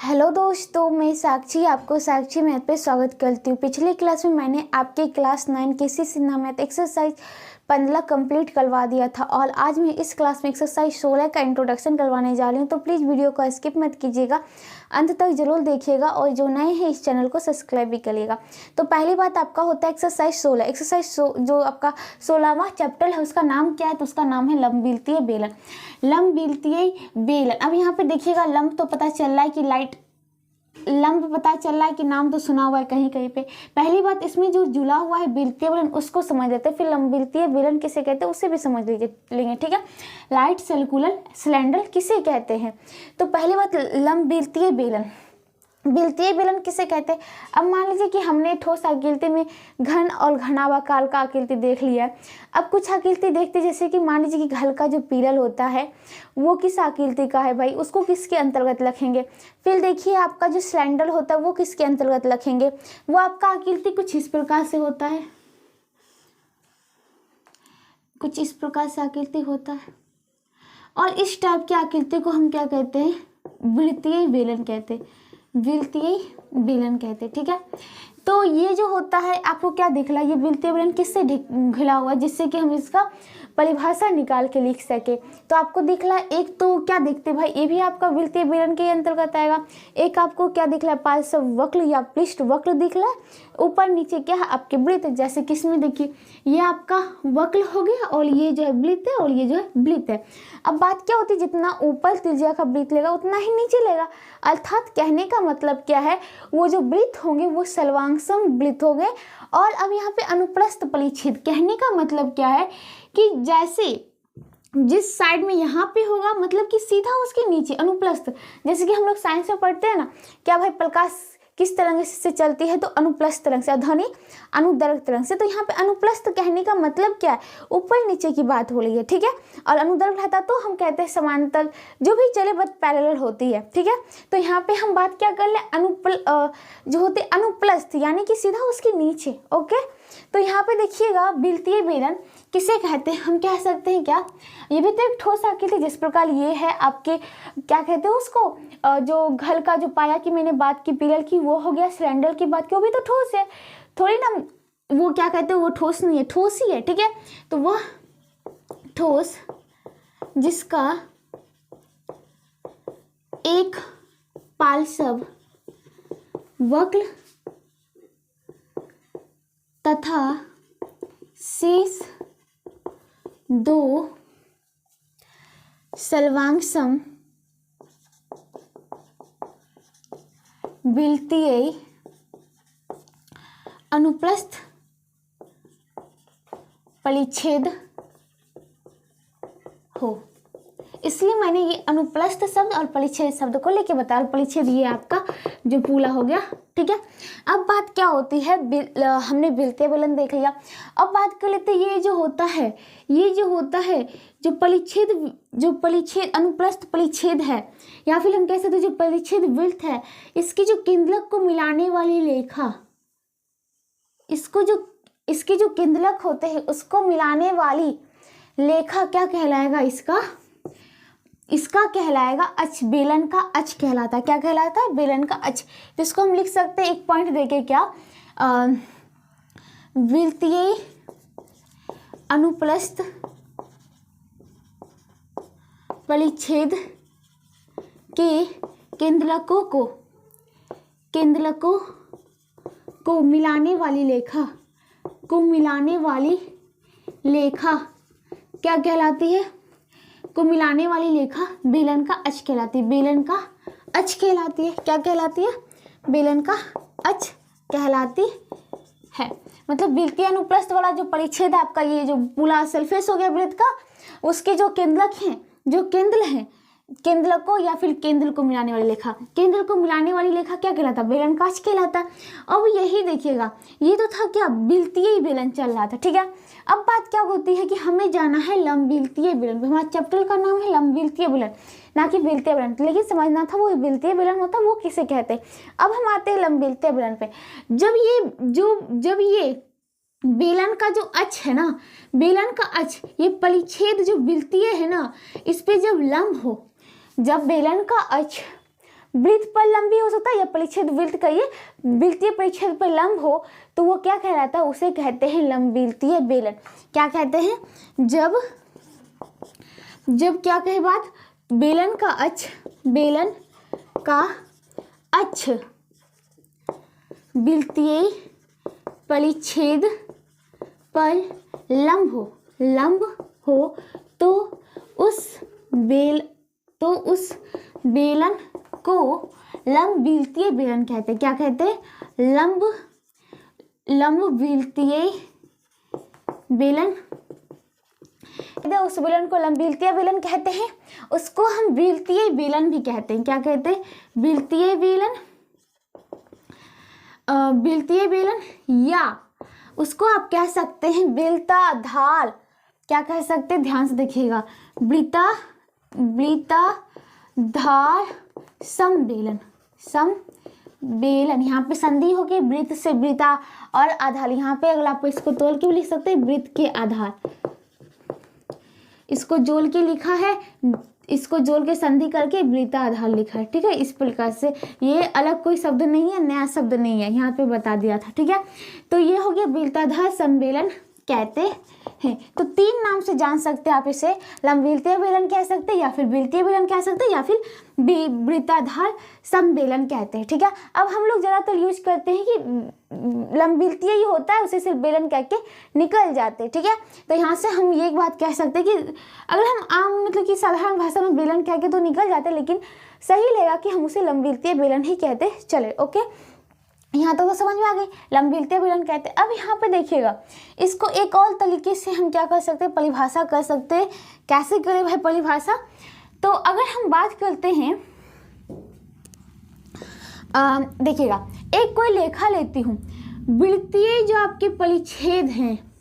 Hello दोस्तों, मैं साक्षी आपको साक्षी मैथ पे स्वागत करती हूँ। पिछले क्लास में मैंने आपके क्लास 9 केसी सिन्हा मैथ एक्सरसाइज 15 कंप्लीट करवा दिया था और आज मैं इस क्लास में एक्सरसाइज 16 का इंट्रोडक्शन करवाने जा रही हूँ। तो प्लीज़ वीडियो को स्किप मत कीजिएगा, अंत तक जरूर देखिएगा और जो नए हैं इस चैनल को सब्सक्राइब भी करिएगा। तो पहली बात आपका होता है एक्सरसाइज 16। जो आपका 16वां चैप्टर है उसका नाम क्या है? तो उसका नाम है लंबविलतीय बेलन। लंबविलतीय बेलन। अब यहाँ पे देखिएगा, लंब तो पता चल रहा है कि लंब पता चल रहा है कि नाम तो सुना हुआ है कहीं कहीं पे। पहली बात, इसमें जो जुड़ा हुआ है विलतीय बेलन उसको समझ लेते हैं, फिर लंबविलतीय बेलन किसे कहते हैं उसे भी समझ लेंगे। ठीक है, राइट सर्कुलर सिलेंडर किसे कहते हैं? तो पहली बात, लंबविलतीय बेलन। विलतीय बेलन किसे कहते हैं? अब मान लीजिए कि हमने ठोस आकृति में घन और घनाभाकार का आकृति देख लिया है। अब कुछ आकृति देखते, जैसे कि मान लीजिए कि घर का जो पिलर होता है वो किस आकृति का है भाई, उसको किसके अंतर्गत रखेंगे। फिर देखिए आपका जो सिलेंडर होता है वो किसके अंतर्गत रखेंगे। वो आपका आकृति कुछ इस प्रकार से होता है, कुछ इस प्रकार से आकृति होता है और इस टाइप की आकृति को हम क्या कहते हैं? वृत्तीय बेलन कहते हैं, विलतीय बेलन कहते हैं। ठीक है, तो ये जो होता है आपको क्या दिख रहा है, ये विलतीय बेलन किससे घिरा हुआ है जिससे कि हम इसका परिभाषा निकाल के लिख सके। तो आपको दिख रहा है, एक तो क्या दिखते भाई, ये भी आपका विलतीय बेलन के अंतर्गत आएगा। एक आपको क्या दिख रहा है, पार्श्व वक्र या पृष्ठ वक्र दिख रहा है। ऊपर नीचे क्या है आपके वृत्त, जैसे किसमें देखिए ये आपका वक्र हो गया और ये जो है वृत्त है और ये जो है वृत्त है। अब बात क्या होती है, जितना ऊपर त्रिज्या का वृत्त लेगा उतना ही नीचे लेगा। अर्थात कहने का मतलब क्या है, वो जो वृत्त होंगे वो सर्वांगसम वृत्त हो गए। और अब यहाँ पे अनुप्रस्थ परिच्छेद, कहने का मतलब क्या है कि जैसे जिस साइड में यहाँ पे होगा मतलब कि सीधा उसके नीचे अनुप्रस्थ, जैसे कि हम लोग साइंस में पढ़ते हैं ना, क्या भाई प्रकाश किस तरंग से चलती है? तो अनुप्रस्थ तरंग से, ध्वनि अनुदैर्घ्य तरंग से। तो यहाँ पे अनुप्रस्थ कहने का मतलब क्या है, ऊपर नीचे की बात हो रही है। ठीक है, और अनुदैर्घ्य रहता तो हम कहते हैं समांतर, जो भी चले बस पैरेलल होती है। ठीक है, तो यहाँ पे हम बात क्या कर ले, जो होते अनुप्रस्थ यानी कि सीधा उसके नीचे। ओके, तो यहाँ पे देखिएगा विलतीय बेलन किसे कहते हैं, हम कह सकते हैं क्या, ये भी तो एक ठोस आकृति जिस प्रकार ये है आपके क्या कहते हैं उसको, जो घर का जो पाया की मैंने बात की पिलर की वो हो गया, सिलेंडर की बात की वो भी तो ठोस है थोड़ी ना, वो क्या कहते हैं वो ठोस नहीं है, ठोस ही है। ठीक है, तो वह ठोस जिसका एक पार्श्व वक्र तथा शेष दो सर्वांगसम विलतीय अनुप्रस्थ परिच्छेद हो। इसलिए मैंने ये अनुप्रस्थ शब्द और परिच्छेद शब्द को लेके बताया। परिच्छेद ये आपका जो पूरा हो गया। ठीक है, अब बात क्या होती है, हमने विलतीय बेलन देख लिया। अब बात कर लेते हैं ये जो होता है, जो परिच्छेद अनुप्रस्थ परिच्छेद है या फिर हम कह सकते हैं जो परिच्छेद वृत्त है, इसकी जो केंद्रक को मिलाने वाली रेखा, इसके जो केंद्रक होते हैं उसको मिलाने वाली रेखा क्या कहलाएगा, इसका कहलाएगा अक्ष, बेलन का अक्ष कहलाता है। क्या कहलाता है? बेलन का अक्ष। जिसको हम लिख सकते हैं एक पॉइंट देके, क्या, विलतीय अनुप्रस्थ परिच्छेद के केंद्रकों को मिलाने वाली रेखा क्या कहलाती है? को मिलाने वाली रेखा बेलन का अक्ष कहलाती है। बेलन का अक्ष कहलाती है। क्या कहलाती है? बेलन का अक्ष कहलाती है। मतलब विलतीय अनुप्रस्थ वाला जो परिच्छेद है आपका, ये जो पूरा सरफेस हो गया वृत्त का, उसके जो केंद्रक हैं, जो केंद्र हैं, केंद्र को या फिर केंद्र को मिलाने वाली रेखा, केंद्र को मिलाने वाली रेखा क्या कहलाता? बेलन का अक्ष कहलाता। अब यही देखिएगा, ये तो था क्या, विलतीय बेलन चल रहा था। ठीक है, अब बात क्या होती है कि हमें जाना है लंबविलतीय बेलन। हमारा चैप्टर का नाम है लंबविलतीय बेलन, ना कि विलतीय बेलन, लेकिन समझना था वो विलतीय बेलन होता वो किसे कहते हैं। अब हम आते हैं लंबविलतीय बेलन पे। जब ये बेलन का जो अक्ष है ना, बेलन का अक्ष, ये परिच्छेद जो विलतीय है ना, इस पे जब लंब हो, जब बेलन का अक्ष वृत्त पर लंब भी हो सकता है या परिच्छेद वृत्त का ये वृत्तीय परिच्छेद पर लंब हो तो वो क्या कहलाता है, उसे कहते हैं लंबवृत्तीय बेलन। क्या कहते हैं, जब क्या कहे बात, बेलन का अक्ष वृत्तीय परिच्छेद पर लंब हो तो उस बेलन को लंबवृत्तीय बेलन कहते हैं। क्या कहते हैं, लंबवृत्तीय बेलन। उस बेलन को लंबवृत्तीय बेलन कहते हैं, उसको हम वृत्तीय बेलन भी कहते हैं। क्या कहते हैं, वृत्तीय बेलन या उसको आप कह सकते हैं वृत्ताधार। क्या कह सकते हैं, ध्यान से देखिएगा, वृत्ताधार समबेलन। यहाँ पे संधि हो गई वृत्त से वृत्ता और आधार। यहाँ पे अगर आप इसको तोल के भी लिख सकते हैं वृत्त के आधार, इसको जोड़ के लिखा है, इसको जोड़ के संधि करके वृत्ताधार लिखा है। ठीक है, इस प्रकार से, ये अलग कोई शब्द नहीं है, नया शब्द नहीं है, यहाँ पे बता दिया था। ठीक है, तो ये हो गया वृत्ताधार समबेलन कहते हैं। तो 3 नाम से जान सकते हैं आप इसे, लंबवृत्तीय बेलन कह सकते हैं या फिर वृत्तीय बेलन कह सकते हैं या फिर वृत्ताधार समबेलन कहते हैं। ठीक है, अब हम लोग ज़्यादातर यूज करते हैं कि लंबवृत्तीय ही होता है, उसे सिर्फ बेलन कह के निकल जाते हैं। ठीक है, तो यहाँ से हम ये एक बात कह सकते हैं कि अगर हम आम मतलब कि साधारण भाषा में बेलन कह के तो निकल जाते हैं, लेकिन सही लगेगा कि हम उसे लंबवृत्तीय बेलन ही कहते चले। ओके, यहाँ तो समझ में आ गई, लंबवृत्तीय बेलन कहते हैं। अब यहाँ पे देखिएगा, इसको एक और तरीके से हम क्या कर सकते हैं, परिभाषा कर सकते हैं। कैसे करें भाई परिभाषा, तो अगर हम बात करते हैं, देखिएगा, एक कोई लेखा लेती हूँ, वृत्तीय जो आपके परिच्छेद हैं,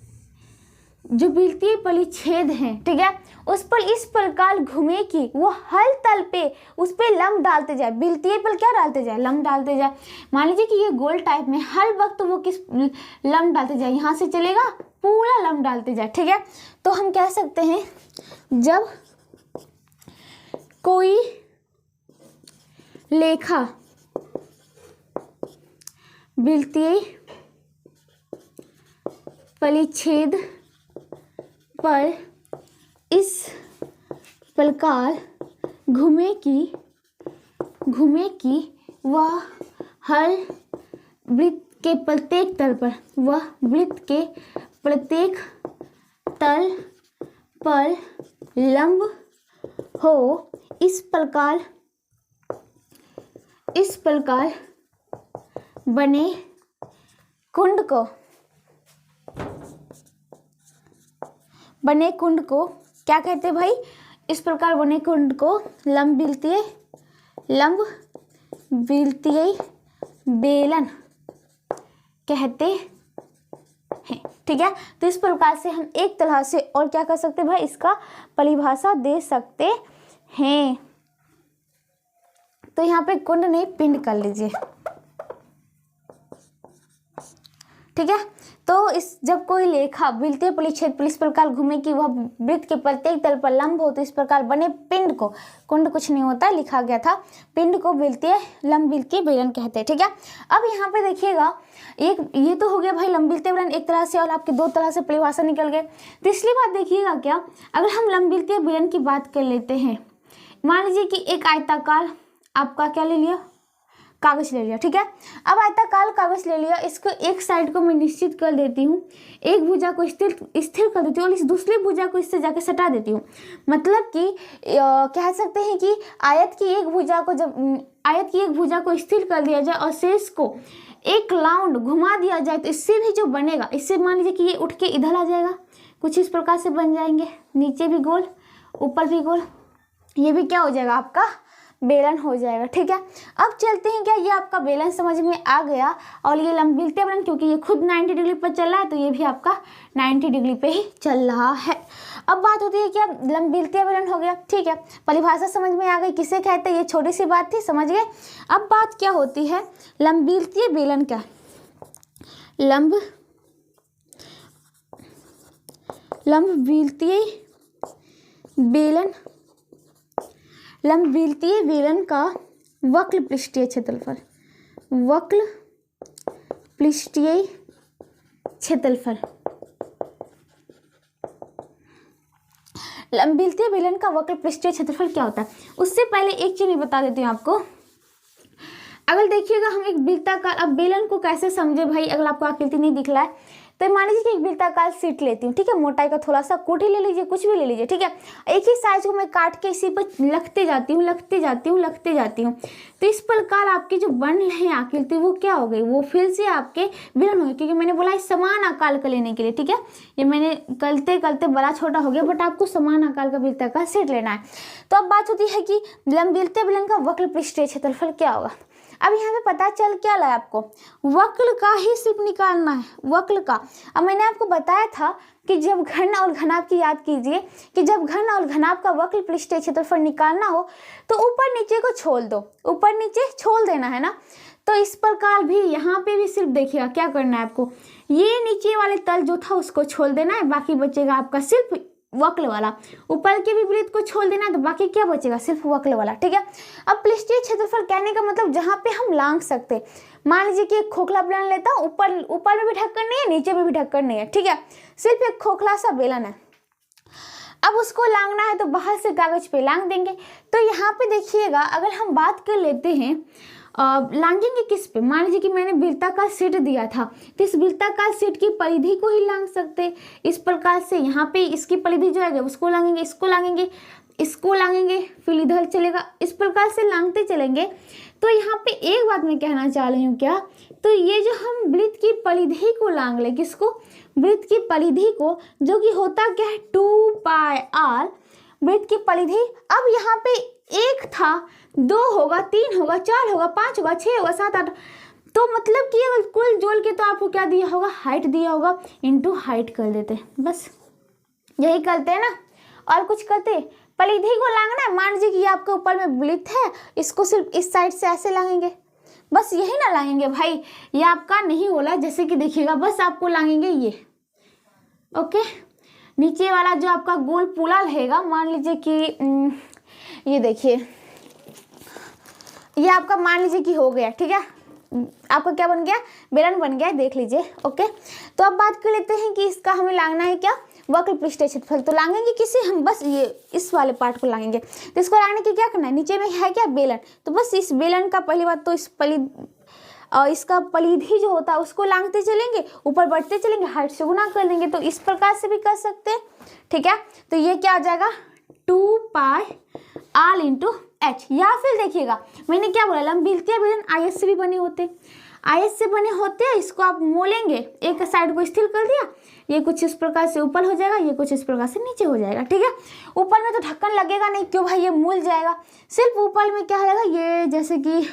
जो वृत्तीय परिच्छेद हैं, ठीक है, उस पर इस प्रकार घूमे कि वो हर तल पे उस पे लंब डालते जाए। वृत्तीय पर क्या डालते जाए, लंब डालते जाए। मान लीजिए कि ये गोल टाइप में हर वक्त वो किस लंब डालते जाए, यहाँ से चलेगा पूरा लंब डालते जाए। ठीक है, तो हम कह सकते हैं जब कोई लेखा वृत्तीय परिच्छेद पर इस प्रकार घूमे कि वह हर वृत्त के प्रत्येक तल पर, वह वृत्त के प्रत्येक तल पर लंब हो, इस प्रकार बने कुंड को क्या कहते हैं भाई, इस प्रकार बने कुंड को लंबवृत्तीय बेलन कहते हैं। ठीक है, तो इस प्रकार से हम एक तरह से और क्या कर सकते हैं भाई, इसका परिभाषा दे सकते हैं। तो यहाँ पे कुंड नहीं पिंड कर लीजिए। ठीक है, तो इस जब कोई लेखा वृत्तीय परिच्छेद पर इस प्रकार घूमे कि वह वृत्त के प्रत्येक तल पर लंब हो, तो इस प्रकार बने पिंड को, कुंड कुछ नहीं होता, लिखा गया था, पिंड को लंबवृत्तीय बेलन कहते हैं। ठीक है, अब यहाँ पे देखिएगा, एक ये तो हो गया भाई लंबवृत्तीय बेलन एक तरह से, और आपके 2 तरह से परिभाषा निकल गए। तीसरी बात देखिएगा, क्या अगर हम लंबवृत्तीय बेलन की बात कर लेते हैं, मान लीजिए कि एक आयताकार आपका क्या ले लिया, कागज ले लिया। ठीक है, अब आयताकार कागज ले लिया, इसको एक साइड को मैं निश्चित कर देती हूँ, एक भुजा को स्थिर कर देती हूँ और इस दूसरी भुजा को इससे जाके सटा देती हूँ। मतलब कि कह सकते हैं कि आयत की एक भुजा को स्थिर कर दिया जाए और शेष को एक राउंड घुमा दिया जाए, तो इससे भी जो बनेगा, इससे मान लीजिए कि ये उठ के इधर आ जाएगा, कुछ इस प्रकार से बन जाएंगे, नीचे भी गोल ऊपर भी गोल, ये भी क्या हो जाएगा, आपका बेलन हो जाएगा। ठीक है, अब चलते हैं, क्या ये आपका बेलन समझ में आ गया, और ये लंबवृत्तीय बेलन क्योंकि ये खुद 90 डिग्री पर चल रहा है, तो ये भी आपका 90 डिग्री पे ही चल रहा है। अब बात होती है क्या, लंबवृत्तीय बेलन हो गया। ठीक है, परिभाषा समझ में आ गई, किसे कहते हैं, ये छोटी सी बात थी, समझ गए। अब बात क्या होती है, लंबवृत्तीय बेलन क्या, लंबवृत्तीय बेलन का वक्र पृष्ठीय क्षेत्रफल, वक्र पृष्ठीय क्षेत्रफल। लंबिलतीय बेलन का वक्र पृष्ठीय क्षेत्रफल क्या होता है? उससे पहले एक चीज मैं बता देती हूँ आपको। अगर देखिएगा हम एक वृत्ताकार, अब बेलन को कैसे समझे भाई, अगर आपको आकृति नहीं दिख रहा है तो मान लीजिए कि एक वृत्ताकार शीट लेती हूँ, ठीक है, मोटाई का थोड़ा सा कोठी ले लीजिए, कुछ भी ले लीजिए, ठीक है, एक ही साइज को मैं काट के इसी पर लगते जाती हूँ, लगते जाती हूँ, लगते जाती हूँ, तो इस प्रकार आपकी जो बन रही आकृति वो क्या हो गई, वो फिर से आपके बेलन हो गई, क्योंकि मैंने बोला समान आकार का लेने के लिए, ठीक है, ये मैंने करते करते बड़ा छोटा हो गया, बट आपको समान आकार का वृत्ताकार शीट लेना है। तो अब बात होती है कि लंबिलतीय बेलन का वक्र पृष्ठीय क्षेत्रफल क्या होगा। अब यहाँ पे पता चल क्या रहा है आपको, वक्र का ही सिर्फ निकालना है, वक्र का। अब मैंने आपको बताया था कि जब घन और घनाभ की याद कीजिए कि जब घन और घनाभ का वक्र पृष्ठीय क्षेत्रफल निकालना हो तो ऊपर नीचे को छोड़ दो, ऊपर नीचे छोड़ देना है ना। तो इस प्रकार भी यहाँ पे भी सिर्फ देखिएगा क्या करना है आपको, ये नीचे वाले तल जो था उसको छोड़ देना है, बाकी बचेगा आपका सिर्फ वक्र वाला, ऊपर के भी वृत्त को छोड़ देना है तो बाकी क्या बचेगा, सिर्फ वक्र वाला, ठीक है। अब पृष्ठीय क्षेत्रफल कहने का मतलब जहाँ पे हम लांग सकते, मान लीजिए कि एक खोखला बेलन लेता हूँ, ऊपर में भी ढक्कन नहीं है, नीचे में भी ढक्कन नहीं है, ठीक है, सिर्फ एक खोखला सा बेलन है। अब उसको लांगना है तो बाहर से कागज पे लांग देंगे। तो यहाँ पे देखिएगा अगर हम बात कर लेते हैं लांगेंगे किस पे, मान लीजिए कि मैंने वृत्ताकार शीट दिया था तो इस वृत्ताकार शीट की परिधि को ही लांग सकते, इस प्रकार से यहाँ पे इसकी परिधि जो है उसको लांगेंगे, इसको लांगेंगे, इसको लांगेंगे, फिर इधर चलेगा, इस प्रकार से लांगते चलेंगे। तो यहाँ पे एक बात मैं कहना चाह रही हूँ क्या, तो ये जो हम वृत्त की परिधि को लांग ले, किसको, वृत्त की परिधि को, जो कि होता क्या है 2πr वृत्त की परिधि। अब यहाँ पे एक था, 2 होगा, 3 होगा, 4 होगा, 5 होगा, 6 होगा, 7 8, तो मतलब कि अगर कुल जोड़ के तो आपको क्या दिया होगा, हाइट दिया होगा, इनटू हाइट कर देते, बस यही करते हैं ना, और कुछ करते। परिधि को लांगना है, मान लीजिए कि आपके ऊपर में वृत्त है, इसको सिर्फ इस साइड से ऐसे लांगेंगे, बस यही ना लांगेंगे भाई, ये आपका नहीं होला, जैसे कि देखिएगा बस आपको लांगेंगे ये, ओके। नीचे वाला जो आपका गोल पूला रहेगा, मान लीजिए कि ये देखिए ये आपका मान लीजिए कि हो गया, ठीक है, आपका क्या बन गया, बेलन बन गया, देख लीजिए, ओके। तो अब बात कर लेते हैं कि इसका हमें लांगना है क्या, वक्र पृष्ठीय क्षेत्रफल। तो लांगेंगे किसे, हम बस ये इस वाले पार्ट को लांगेंगे। तो इसको लांगने के क्या करना है, नीचे में है क्या बेलन, तो बस इस बेलन का पहली बात तो इसका परिधि जो होता है उसको लांगते चलेंगे, ऊपर बढ़ते चलेंगे, हाइट से गुना कर देंगे, तो इस प्रकार से भी कर सकते हैं, ठीक है। तो ये क्या आ जाएगा 2πr इंटू h, या फिर देखिएगा मैंने क्या बोला, लंबिलतीय बेलन आयत से भी बने होते, आयत से बने होते हैं, इसको आप मोलेंगे, एक साइड को स्थिर कर दिया, ये कुछ इस प्रकार से ऊपर हो जाएगा, ये कुछ इस प्रकार से नीचे हो जाएगा, ठीक है। ऊपर में तो ढक्कन लगेगा नहीं, क्यों भाई, ये मूल जाएगा, सिर्फ ऊपर में क्या रहेगा, ये जैसे कि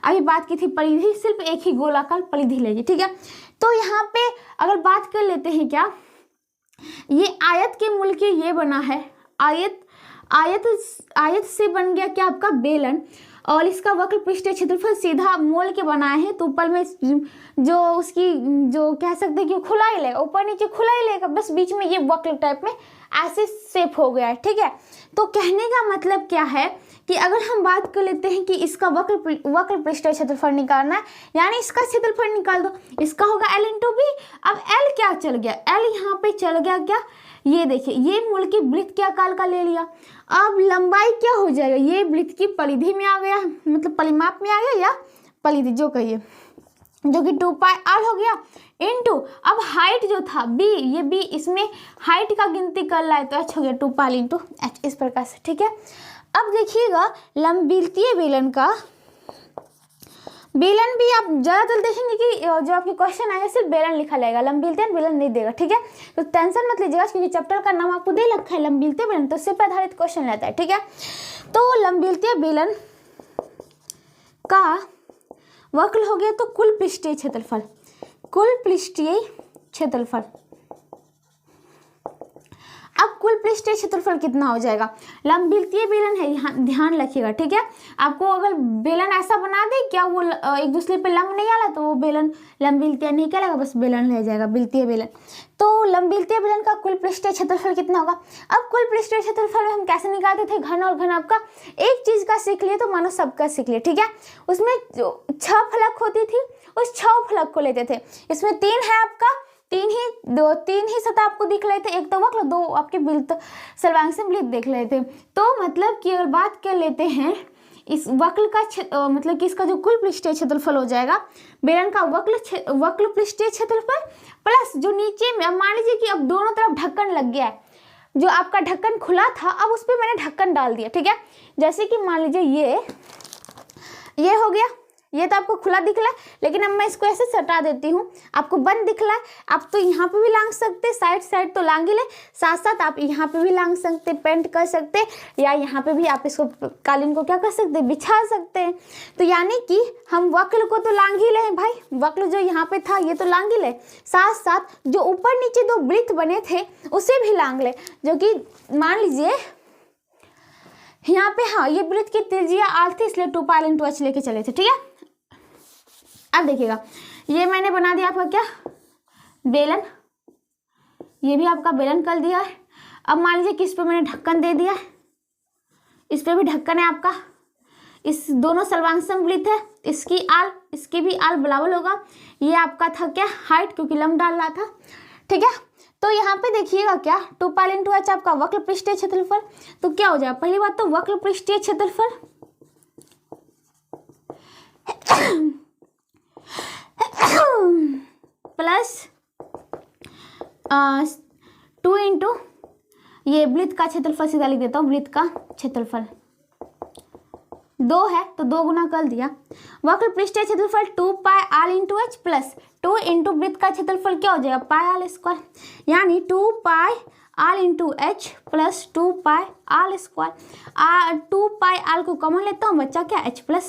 अभी बात की थी परिधि, सिर्फ एक ही गोलाकार परिधि लेगी, ठीक है। तो यहाँ पे अगर बात कर लेते हैं क्या, ये आयत के मूल के ये बना है, आयत से बन गया क्या आपका बेलन, और इसका वक्र पृष्ठीय क्षेत्रफल सीधा मोल के बनाए हैं, तो ऊपर में जो उसकी जो कह सकते हैं कि खुला ही लेगा, ऊपर नीचे खुला ही लेगा, बस बीच में ये वक्र टाइप में ऐसे शेप हो गया है, ठीक है। तो कहने का मतलब क्या है कि अगर हम बात कर लेते हैं कि इसका वक्र पृष्ठीय क्षेत्रफल निकालना है, यानी इसका क्षेत्रफल निकाल दो, इसका होगा L इंटू बी। अब L क्या चल गया, L यहाँ पे चल गया क्या, ये देखिए ये मूल की वृत्त के आकार का ले लिया। अब लंबाई क्या हो जाएगा, ये वृत्त की परिधि में आ गया, मतलब परिमाप में आ गया या परिधि जो कहिए, जो कि 2πr हो गया इनटू, अब हाइट जो था b, ये b इसमें हाइट का गिनती कर रहा है तो h हो गया 2πr इंटू h, इस प्रकार से, ठीक है। अब देखिएगा लंबिलतीय बेलन का बेलन भी आप ज़्यादातर देखेंगे कि जो आपके क्वेश्चन आएगा सिर्फ बेलन लिखा रहेगा, लंबिलतीय बेलन नहीं देगा, ठीक है। तो टेंशन मत लीजिएगा, क्योंकि चैप्टर का नाम आपको दे रखा है लंबिलतीय बेलन, तो उससे पे आधारित क्वेश्चन रहता है, ठीक है। तो लंबिलतीय बेलन का वक्र हो गया तो कुल पृष्ठीय क्षेत्रफल, कुल पृष्ठीय क्षेत्रफल। अब कुल पृष्ठीय क्षेत्रफल कितना हो जाएगा, लंबवृत्तीय बेलन है, यहाँ ध्यान रखिएगा, ठीक है। आपको अगर बेलन ऐसा बना दे क्या वो एक दूसरे पे लंब नहीं आला तो वो बेलन लंबवृत्तीय नहीं कहलाएगा, बस बेलन रह जाएगा, वृत्तीय बेलन। तो लंबवृत्तीय बेलन का कुल पृष्ठीय क्षेत्रफल कितना होगा। अब कुल पृष्ठीय क्षेत्रफल हम कैसे निकालते थे, घन और घन आपका एक चीज का सीख लिए तो मानो सबका सीख लिए, ठीक है। उसमें 6 फलक होती थी, उस 6 फलक को लेते थे। इसमें 3 है आपका, तीन ही सतह आपको दिख रहे थे, एक तो वक्र, 2 आपके वृत्त सर्वांश वृत्त देख रहे थे। तो मतलब कि अगर बात कर लेते हैं इस वक्र का मतलब कि इसका जो कुल पृष्ठीय क्षेत्रफल हो जाएगा बेलन का वक्र पृष्ठीय क्षेत्रफल प्लस जो नीचे में, अब मान लीजिए कि अब दोनों तरफ ढक्कन लग गया है, जो आपका ढक्कन खुला था अब उस पर मैंने ढक्कन डाल दिया, ठीक है। जैसे कि मान लीजिए ये हो गया, ये तो आपको खुला दिख रहा है, लेकिन अब मैं इसको ऐसे सटा देती हूँ, आपको बंद दिख रहा है। आप तो यहाँ पे भी लांग सकते, साइड तो लांग ही ले, साथ साथ आप यहाँ पे भी लांग सकते, पेंट कर सकते, या यहाँ पे भी आप इसको कालीन को क्या कर सकते, बिछा सकते हैं। तो यानी कि हम वक्र को तो लांग ही ले भाई, वक्र जो यहाँ पे था ये तो लांग ही ले, साथ साथ जो ऊपर नीचे 2 वृत्त बने थे उसे भी लांग ले, जो कि मान लीजिए यहाँ पे, हाँ ये वृत्त की त्रिज्या r थी इसलिए 2π×h लेके चले थे, ठीक है। अब देखिएगा ये मैंने बना दिया आपका क्या, बेलन, ये भी आपका बेलन कर दिया है। अब मान लीजिए कि इस पे मैंने ढक्कन दे दिया है, इस पे भी ढक्कन है आपका, इस दोनों सर्वांगसम वृत्त है, इसकी भी आल बराबर होगा। ये आपका था क्या, हाइट, क्योंकि लंब डाल रहा था, ठीक है। तो यहाँ पे देखिएगा क्या, 2π×h आपका वक्र पृष्ठीय क्षेत्रफल, तो क्या हो जाएगा, पहली बात तो वक्र पृष्ठीय क्षेत्रफल प्लस 2 इंटू ये वृत्त का क्षेत्रफल, सीधा लिख देता हूँ, वृत्त का क्षेत्रफल 2 है तो 2 गुना कर दिया, वक्र पृष्ठीय क्षेत्रफल 2πr×h प्लस 2 इंटू वृत्त का क्षेत्रफल क्या हो जाएगा, πr², यानी 2πr×h प्लस 2πr²। 2πr को कॉमन लेता हूँ, बच्चा क्या h+r,